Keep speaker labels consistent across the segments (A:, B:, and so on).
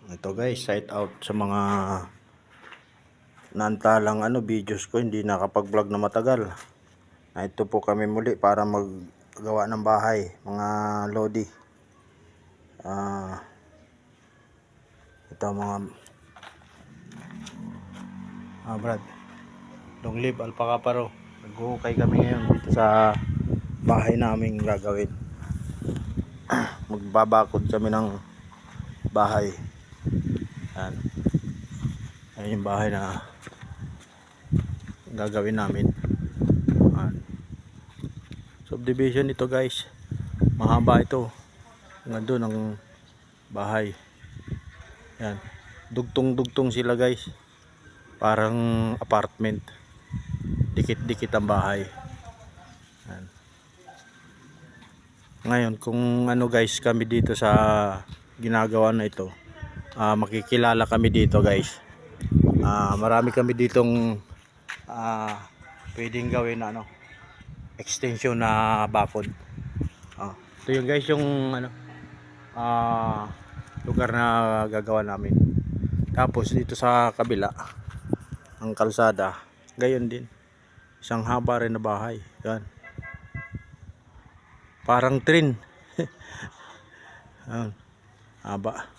A: Ito guys, shout out sa mga naantalang videos ko, hindi nakapag-vlog na matagal. Ito po kami muli para maggawa ng bahay, mga lodi. Ito mga Brad, long live Alpaca Paro. Naghuhukay kami ngayon dito sa bahay naming gagawin. Magbabakod kami ng bahay. Ayan yung bahay na gagawin namin. Subdivision ito guys, mahaba ito hanggang doon ang bahay. Yan, dugtong-dugtong sila guys, parang apartment, dikit-dikit ang bahay. Yan. Ngayon kung guys, kami dito sa ginagawa na ito, makikilala kami dito guys. Marami kami ditong pwedeng gawin na extension na bakod. Ito yung guys yung lugar na gagawa namin. Tapos dito sa kabila ang kalsada, gayon din, isang haba rin na bahay. Yan, parang train. Yan, haba.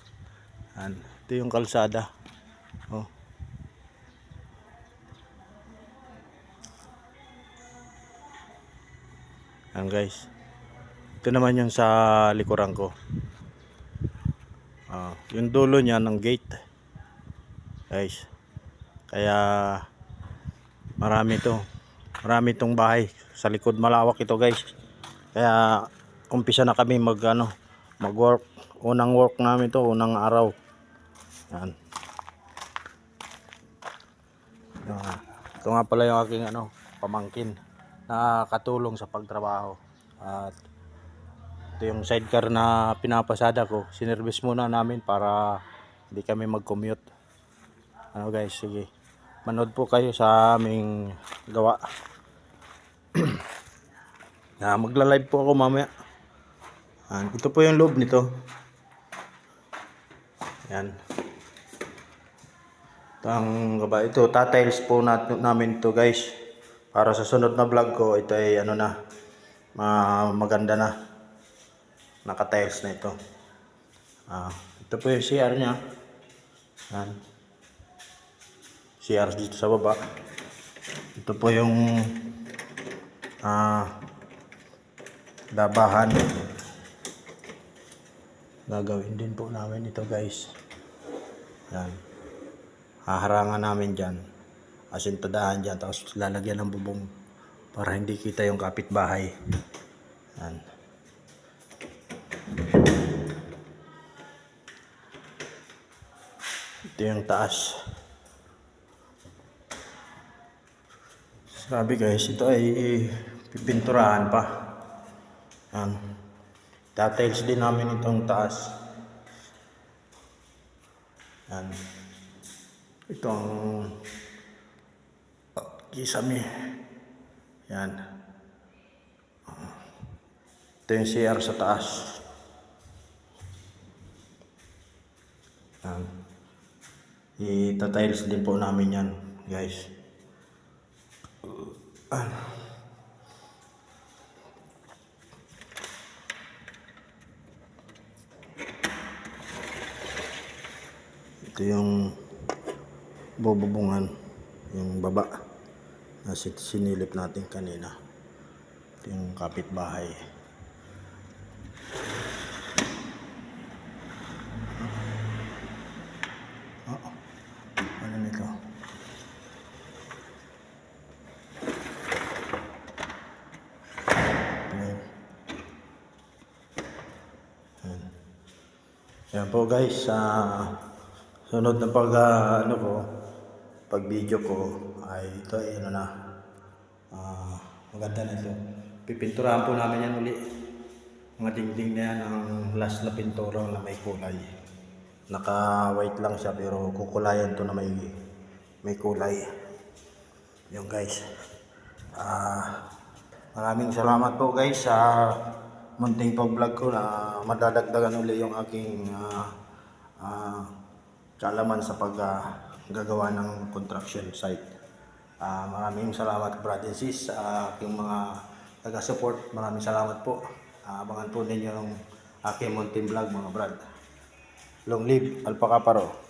A: Yan, ito yung kalsada. Yan guys, ito naman yung sa likuran ko. Yung dulo niya ng gate guys, kaya marami itong bahay sa likod. Malawak ito guys, kaya umpisa na kami mag-work. Unang work namin to, unang araw. Yan. Ito nga pala yung aking pamangkin na katulong sa pagtrabaho. At ito yung sidecar na pinapasada ko. Sinervice muna namin para hindi kami mag-commute. Guys, sige, manood po kayo sa aming gawa. Magla-live po ako mamaya. Ito po yung loob nito. Yan. Ito tatiles po namin to guys, para sa sunod na vlog ko. Ito ay maganda na, naka-tiles na ito. Ito po yung CR nya. Yan, CR dito sa baba. Ito po yung labahan. Gagawin din po namin ito guys. Yan, haharangan namin dyan, asintadahan dyan, tapos lalagyan ng bubong para hindi kita yung kapitbahay. Yan. Ito yung taas. Sabi guys, ito ay pipinturahan pa. Yan, details din namin itong taas. Yan, ito ang kisame. Yan, ito yung CR sa taas. Yan, itatiles din po namin yan guys. Ito yung bububungan, yung baba na sinilip natin kanina. Ito yung kapitbahay. Ano nito? Yan po guys, sunod na pag video ko ay ito ay maganda na ito. Pipinturahan po namin yan uli. Mga dingding na yan, ang last na pintura na may kulay. Naka white lang siya, pero kukulayan to na may kulay. Yung guys, maraming salamat po guys sa munting pag vlog ko na madadagdagan uli yung aking kaalaman sa paggagawa ng construction site. Maraming salamat Brad and Sis sa aking mga taga-support. Maraming salamat po. Abangan po ninyo yung aking munting vlog mga Brad. Long live Alpha Kaparo.